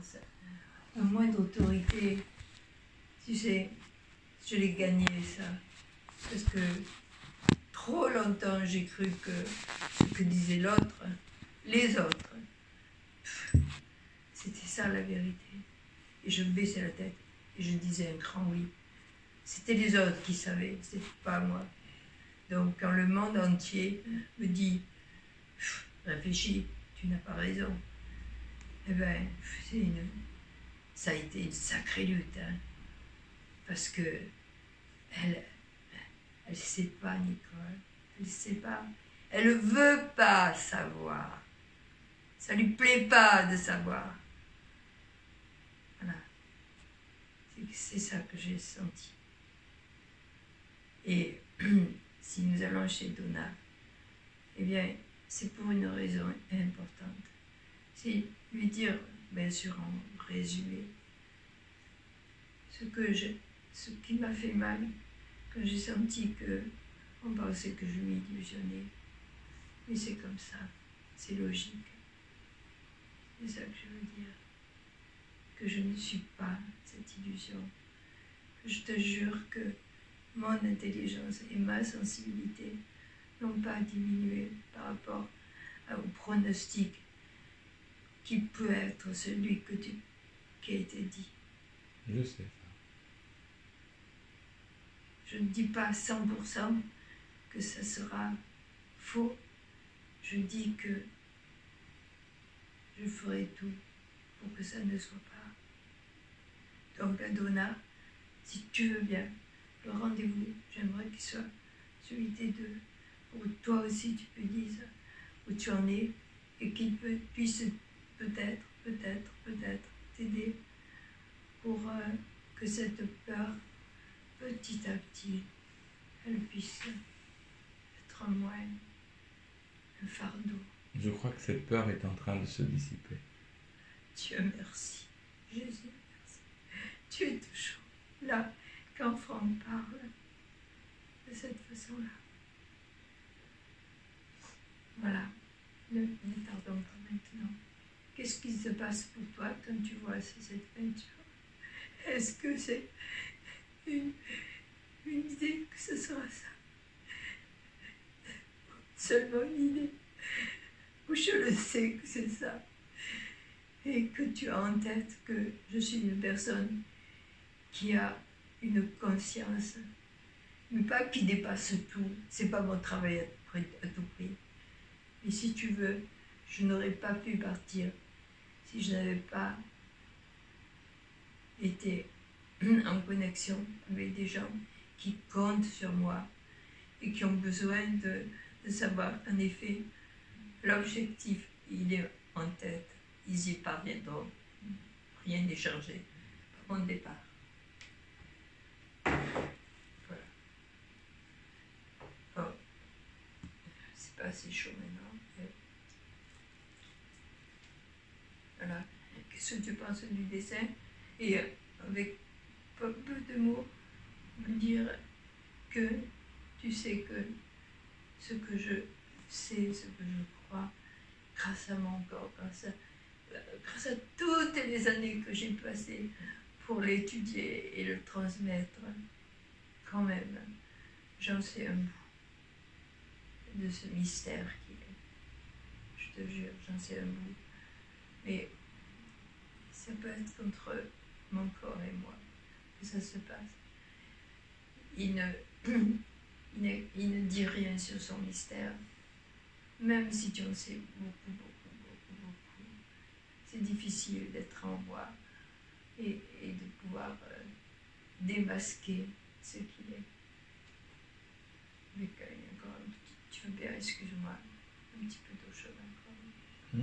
confiance, un moindre autorité. Tu sais, je l'ai gagné ça. Parce que trop longtemps j'ai cru que ce que disait l'autre, les autres, c'était ça la vérité. Et je baissais la tête et je disais un grand oui. C'était les autres qui savaient, c'était pas moi. Donc quand le monde entier me dit réfléchis, tu n'as pas raison, eh ben ça a été une sacrée lutte, hein, parce que elle sait pas, Nicole, elle sait pas, elle ne veut pas savoir, ça lui plaît pas de savoir. Voilà, c'est ça que j'ai senti. Et si nous allons chez Donna, eh bien, c'est pour une raison importante. C'est lui dire, bien sûr en résumé, ce qui m'a fait mal, quand j'ai senti qu'on pensait que je m'illusionnais. Mais c'est comme ça, c'est logique. C'est ça que je veux dire. Que je ne suis pas cette illusion. Que je te jure que mon intelligence et ma sensibilité n'ont pas diminué par rapport au pronostic qui peut être celui qui a été dit. Je sais ça. Je ne dis pas 100% que ça sera faux. Je dis que je ferai tout pour que ça ne soit pas. Donc, Donna, si tu veux bien, le rendez-vous, j'aimerais qu'il soit celui des deux, où toi aussi tu peux dire où tu en es et qu'il puisse peut-être t'aider pour que cette peur, petit à petit, elle puisse être moins un fardeau. Je crois que cette peur est en train de se dissiper. Dieu merci. Jésus merci. Tu es toujours là quand Franck parle de cette façon-là. Voilà. Ne tardons pas maintenant. Qu'est-ce qui se passe pour toi quand tu vois cette peinture? Est-ce que c'est une idée que ce sera ça? Seulement une idée. Ou je le sais que c'est ça. Et que tu as en tête que je suis une personne qui a une conscience, mais pas qui dépasse tout. C'est pas mon travail à tout prix. Mais si tu veux, je n'aurais pas pu partir si je n'avais pas été en connexion avec des gens qui comptent sur moi et qui ont besoin de savoir qu'en effet, l'objectif, il est en tête. Ils y parviendront. Rien n'est changé par mon départ. Voilà. Oh. C'est pas assez chaud maintenant. Voilà. Qu'est-ce que tu penses du dessin? Et avec peu de mots, me dire que tu sais que ce que je sais, ce que je crois, grâce à mon corps, grâce à toutes les années que j'ai passées pour l'étudier et le transmettre, quand même, j'en sais un bout de ce mystère qui est. Je te jure, j'en sais un bout. Mais ça peut être contre mon corps et moi que ça se passe. Il ne dit rien sur son mystère, même si tu en sais beaucoup. C'est difficile d'être en voix et de pouvoir démasquer ce qu'il est. Avec encore un petit, tu veux bien, excuse-moi, un petit peu d'eau chaude encore.